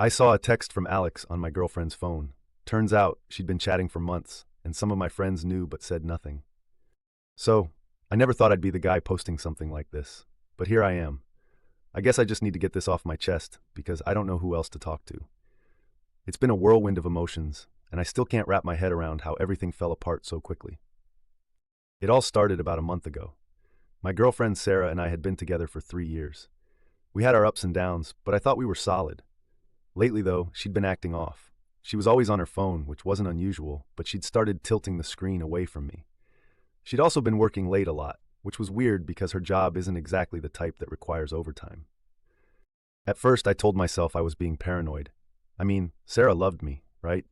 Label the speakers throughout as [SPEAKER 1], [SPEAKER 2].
[SPEAKER 1] I saw a text from Alex on my girlfriend's phone. Turns out she'd been chatting for months, and some of my friends knew but said nothing. So, I never thought I'd be the guy posting something like this. But here I am. I guess I just need to get this off my chest because I don't know who else to talk to. It's been a whirlwind of emotions, and I still can't wrap my head around how everything fell apart so quickly. It all started about a month ago. My girlfriend Sarah and I had been together for 3 years. We had our ups and downs, but I thought we were solid. Lately, though, she'd been acting off. She was always on her phone, which wasn't unusual, but she'd started tilting the screen away from me. She'd also been working late a lot, which was weird because her job isn't exactly the type that requires overtime. At first, I told myself I was being paranoid. I mean, Sarah loved me, right?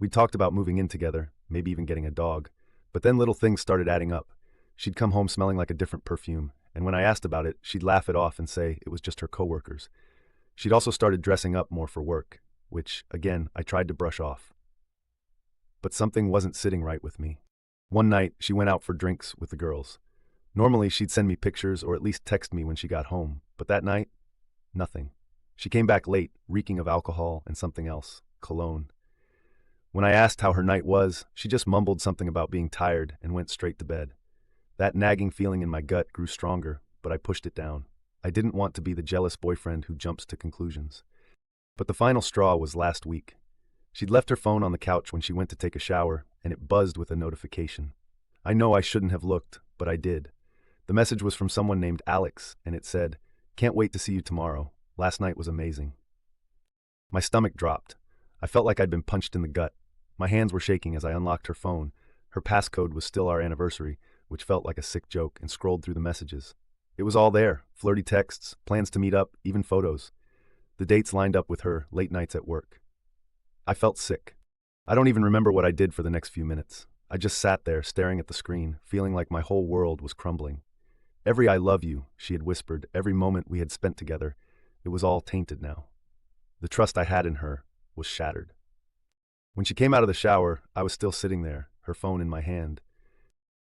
[SPEAKER 1] We'd talked about moving in together, maybe even getting a dog, but then little things started adding up. She'd come home smelling like a different perfume, and when I asked about it, she'd laugh it off and say it was just her coworkers. She'd also started dressing up more for work, which, again, I tried to brush off. But something wasn't sitting right with me. One night, she went out for drinks with the girls. Normally, she'd send me pictures or at least text me when she got home, but that night, nothing. She came back late, reeking of alcohol and something else, cologne. When I asked how her night was, she just mumbled something about being tired and went straight to bed. That nagging feeling in my gut grew stronger, but I pushed it down. I didn't want to be the jealous boyfriend who jumps to conclusions. But the final straw was last week. She'd left her phone on the couch when she went to take a shower, and it buzzed with a notification. I know I shouldn't have looked, but I did. The message was from someone named Alex, and it said, "Can't wait to see you tomorrow. Last night was amazing." My stomach dropped. I felt like I'd been punched in the gut. My hands were shaking as I unlocked her phone. Her passcode was still our anniversary, which felt like a sick joke, and scrolled through the messages. It was all there, flirty texts, plans to meet up, even photos. The dates lined up with her, late nights at work. I felt sick. I don't even remember what I did for the next few minutes. I just sat there, staring at the screen, feeling like my whole world was crumbling. Every "I love you," she had whispered, every moment we had spent together, it was all tainted now. The trust I had in her was shattered. When she came out of the shower, I was still sitting there, her phone in my hand.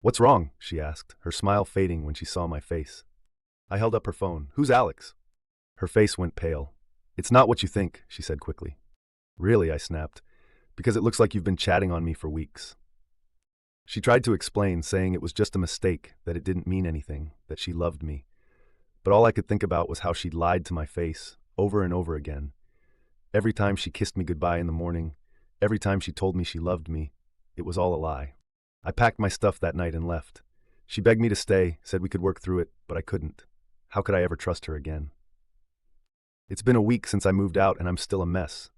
[SPEAKER 1] "What's wrong?" she asked, her smile fading when she saw my face. I held up her phone. "Who's Alex?" Her face went pale. "It's not what you think," she said quickly. "Really?" I snapped. "Because it looks like you've been chatting on me for weeks." She tried to explain, saying it was just a mistake, that it didn't mean anything, that she loved me. But all I could think about was how she'd lied to my face, over and over again. Every time she kissed me goodbye in the morning, every time she told me she loved me, it was all a lie. I packed my stuff that night and left. She begged me to stay, said we could work through it, but I couldn't. How could I ever trust her again? It's been a week since I moved out and I'm still a mess.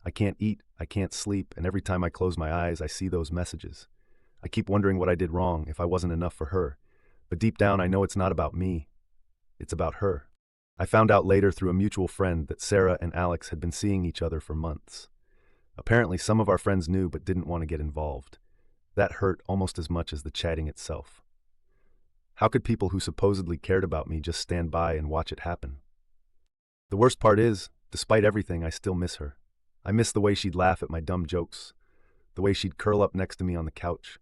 [SPEAKER 1] I can't eat, I can't sleep, and every time I close my eyes, I see those messages. I keep wondering what I did wrong, if I wasn't enough for her. But deep down, I know it's not about me. It's about her. I found out later through a mutual friend that Sarah and Alex had been seeing each other for months. Apparently, some of our friends knew but didn't want to get involved. That hurt almost as much as the chatting itself. How could people who supposedly cared about me just stand by and watch it happen? The worst part is, despite everything, I still miss her. I miss the way she'd laugh at my dumb jokes, the way she'd curl up next to me on the couch.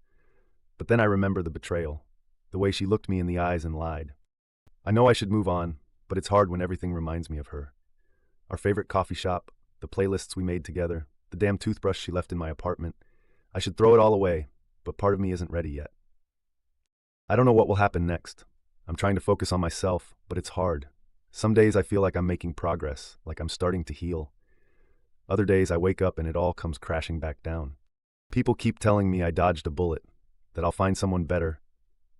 [SPEAKER 1] But then I remember the betrayal, the way she looked me in the eyes and lied. I know I should move on, but it's hard when everything reminds me of her. Our favorite coffee shop, the playlists we made together, the damn toothbrush she left in my apartment. I should throw it all away, but part of me isn't ready yet. I don't know what will happen next. I'm trying to focus on myself, but it's hard. Some days I feel like I'm making progress, like I'm starting to heal. Other days I wake up and it all comes crashing back down. People keep telling me I dodged a bullet, that I'll find someone better.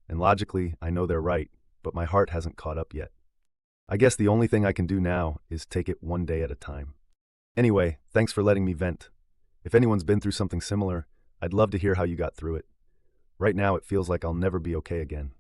[SPEAKER 1] And logically, I know they're right, but my heart hasn't caught up yet. I guess the only thing I can do now is take it one day at a time. Anyway, thanks for letting me vent. If anyone's been through something similar, I'd love to hear how you got through it. Right now, it feels like I'll never be okay again.